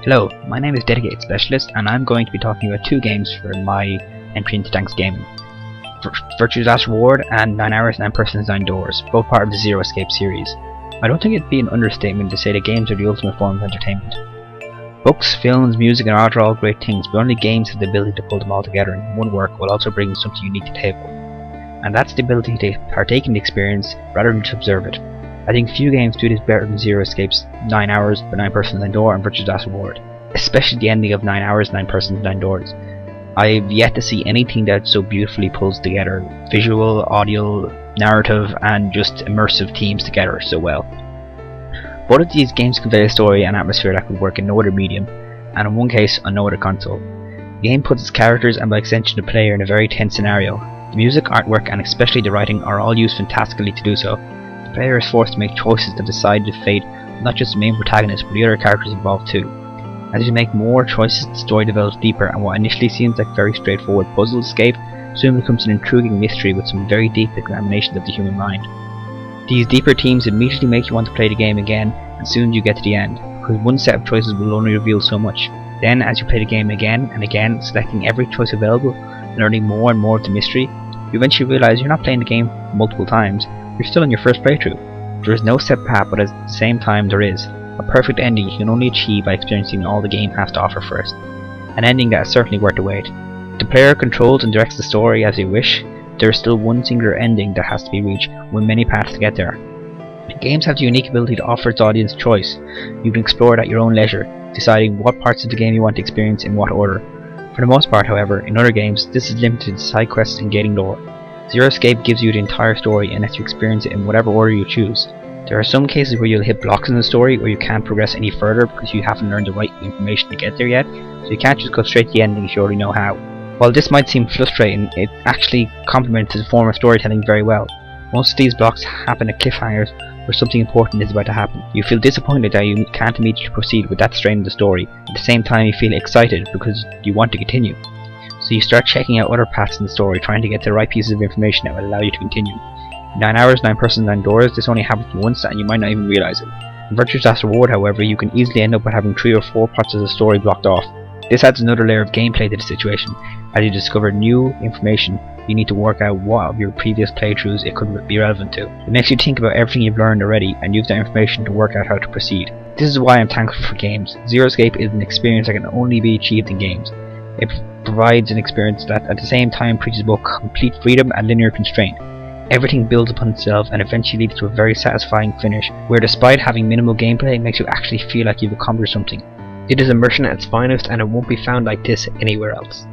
Hello, my name is DedicatedSpecialist and I'm going to be talking about two games for my entry into Thanksgaming. Virtue's Last Reward and 9 Hours, 9 Persons, 9 Doors, both part of the Zero Escape series. I don't think it'd be an understatement to say that games are the ultimate form of entertainment. Books, films, music and art are all great things, but only games have the ability to pull them all together in one work while also bringing something unique to the table. And that's the ability to partake in the experience rather than just observe it. I think few games do this better than Zero Escape's 9 Hours, 9 Persons, 9 Doors and Virtue's Last Reward, especially the ending of 9 Hours, 9 Persons, 9 Doors. I've yet to see anything that so beautifully pulls together visual, audio, narrative and just immersive themes together so well. Both of these games convey a story and atmosphere that could work in no other medium, and in one case on no other console. The game puts its characters and by extension the player in a very tense scenario. The music, artwork and especially the writing are all used fantastically to do so. The player is forced to make choices that decide the fate of not just the main protagonist but the other characters involved too. As you make more choices, the story develops deeper, and what initially seems like very straightforward puzzle escape soon becomes an intriguing mystery with some very deep examinations of the human mind. These deeper themes immediately make you want to play the game again as soon as you get to the end, because one set of choices will only reveal so much. Then as you play the game again and again, selecting every choice available and learning more and more of the mystery, you eventually realise you're not playing the game multiple times, you're still in your first playthrough. There is no set path, but at the same time there is. A perfect ending you can only achieve by experiencing all the game has to offer first. An ending that is certainly worth the wait. The player controls and directs the story as they wish. There is still one singular ending that has to be reached, with many paths to get there. Games have the unique ability to offer its audience choice. You can explore it at your own leisure, deciding what parts of the game you want to experience in what order. For the most part, however, in other games, this is limited to side quests and gating lore. Zero Escape gives you the entire story and lets you experience it in whatever order you choose. There are some cases where you'll hit blocks in the story where you can't progress any further because you haven't learned the right information to get there yet, so you can't just go straight to the ending if you already know how. While this might seem frustrating, it actually complements the form of storytelling very well. Most of these blocks happen at cliffhangers where something important is about to happen. You feel disappointed that you can't immediately proceed with that strain of the story. At the same time you feel excited because you want to continue. So you start checking out other paths in the story, trying to get the right pieces of information that will allow you to continue. 9 Hours, 9 Persons, 9 Doors, this only happens once and you might not even realise it. In Virtue's Last Reward, however, you can easily end up with having 3 or 4 parts of the story blocked off. This adds another layer of gameplay to the situation. As you discover new information, you need to work out what of your previous playthroughs it could be relevant to. It makes you think about everything you've learned already and use that information to work out how to proceed. This is why I'm thankful for games. Zero Escape is an experience that can only be achieved in games. It provides an experience that at the same time preaches both complete freedom and linear constraint. Everything builds upon itself and eventually leads to a very satisfying finish, where despite having minimal gameplay, it makes you actually feel like you've accomplished something. It is immersion at its finest and it won't be found like this anywhere else.